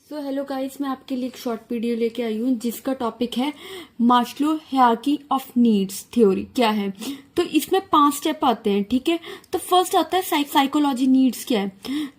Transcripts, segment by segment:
So hello guys, मैं आपके लिए एक शॉर्ट वीडियो लेके आई हूँ जिसका टॉपिक है Maslow hierarchy of needs theory क्या है। तो इसमें 5 स्टेप आते हैं, ठीक है। तो फर्स्ट आता है साइकोलॉजी नीड्स क्या है।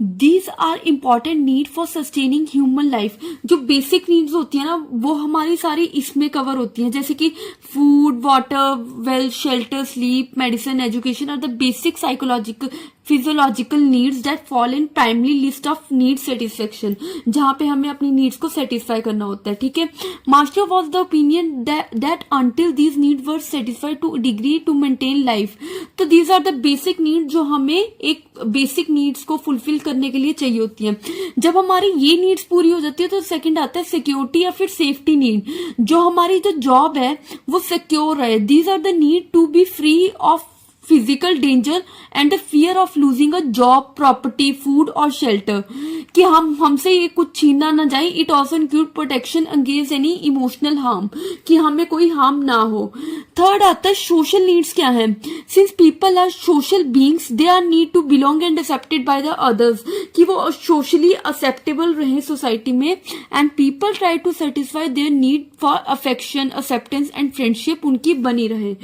These are important need for sustaining human life. जो बेसिक नीड्स होती है ना, वो हमारी सारी इसमें कवर होती हैं, जैसे कि food, water, well, shelter, sleep, medicine, education are the basic psychological physiological needs that fall in primary list of need satisfaction, जहां पे हमें अपनी नीड्स को सेटिस्फाई करना होता है, ठीक है। Maslow was the opinion that until these need were satisfied to degree to maintain life. तो these are the basic need जो हमें एक बेसिक नीड्स को फुलफिल करने के लिए चाहिए होती है। जब हमारी ये नीड्स पूरी हो जाती है तो सेकंड आता है सिक्योरिटी या फिर सेफ्टी नीड। जो हमारी जो जॉब है वो सिक्योर रहे। These are the need to be free of physical danger and the fear of losing a job, property, food और शेल्टर, कि हमसे ये कुछ छीना ना जाए। It also include protection against any emotional harm, कि हमें कोई हार्म ना हो। थर्ड आता है सोशल नीड्स क्या है। Since people are social beings they are need to belong and accepted by the others, कि वो सोशली एक्सेप्टेबल रहे सोसाइटी में। And people try to satisfy their need for affection, acceptance and friendship उनकी बनी रहे।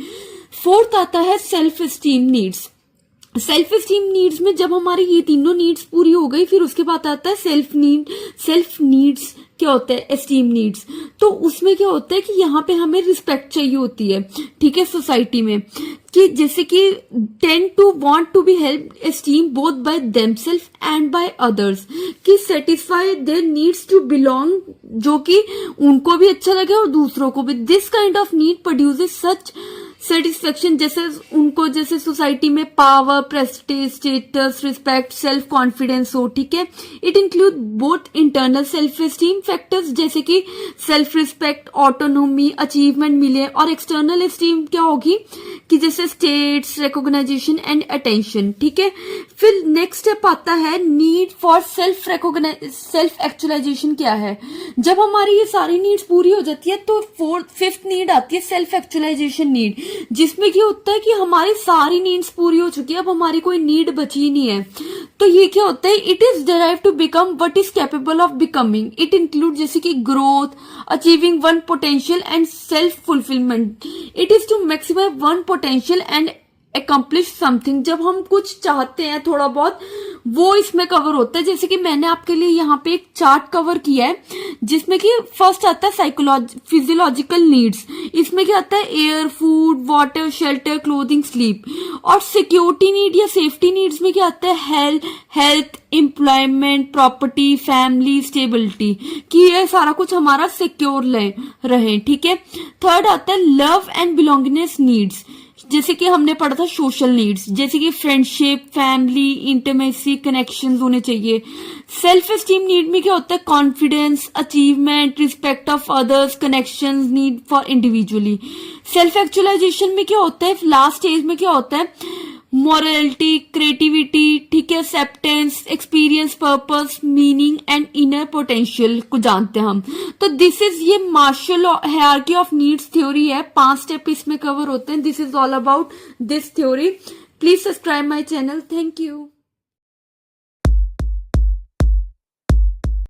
Fourth आता है self esteem needs. Self esteem needs में जब हमारी ये तीनों नीड्स पूरी हो गई, फिर उसके बाद आता है सेल्फ नीड्स क्या होता है, एस्टीम नीड्स। तो उसमें क्या होता है कि यहाँ पे हमें रिस्पेक्ट चाहिए होती है, ठीक है, सोसाइटी में, कि जैसे कि tend to want to be help esteem both by themselves and by others, कि satisfy their needs to belong, जो कि उनको भी अच्छा लगे और दूसरों को भी। This kind of need produces such satisfaction, जैसे सोसाइटी में power, Prestige, status, respect, self confidence हो, ठीक है। It include both internal self esteem factors, जैसे कि सेल्फ रिस्पेक्ट, ऑटोनोमी, अचीवमेंट मिले, और एक्सटर्नल एस्टीम क्या होगी कि जैसे स्टेट्स, रिकॉग्नाइजेशन एंड अटेंशन, ठीक है। फिर नेक्स्ट स्टेप आता है नीड फॉर सेल्फ एक्चुअलाइजेशन क्या है। जब हमारी ये सारी नीड्स पूरी हो जाती है तो फिफ्थ नीड आती है सेल्फ एक्चुअलाइजेशन नीड, जिसमें क्या होता है कि हमारी सारी नीड्स पूरी हो चुकी है, अब हमारी कोई नीड बची नहीं है। तो ये क्या होता है, it is derive to become what is capable of becoming. It include जैसे कि growth, achieving one potential and self fulfilment. It is to maximise one potential and accomplish something. जब हम कुछ चाहते हैं थोड़ा बहुत, वो इसमें कवर होता है। जैसे कि मैंने आपके लिए यहाँ पे एक चार्ट कवर किया है, जिसमें कि फर्स्ट आता है फिजियोलॉजिकल नीड्स। इसमें क्या आता है, air, food, water, shelter, clothing, sleep. और सिक्योरिटी नीड या सेफ्टी नीड्स में क्या आता है, health, employment, property, family, stability, कि ये सारा कुछ हमारा सिक्योर रहे, ठीक है। थर्ड आता है लव एंड बिलोंगिंगनेस नीड्स, जैसे कि हमने पढ़ा था सोशल नीड्स, जैसे कि फ्रेंडशिप, फैमिली, इंटीमेसी, कनेक्शंस होने चाहिए। सेल्फ एस्टीम नीड में क्या होता है, confidence, achievement, respect of others, connections, need for individually. Self actualisation में क्या होता है, लास्ट स्टेज में क्या होता है, मॉरलिटी, क्रिएटिविटी, ठीक है, acceptance, experience, purpose, meaning and inner potential को जानते हैं हम। तो दिस इज ये Maslow hierarchy of needs theory है। 5 स्टेप इसमें कवर होते हैं। This is all about this theory. Please subscribe my channel. Thank you.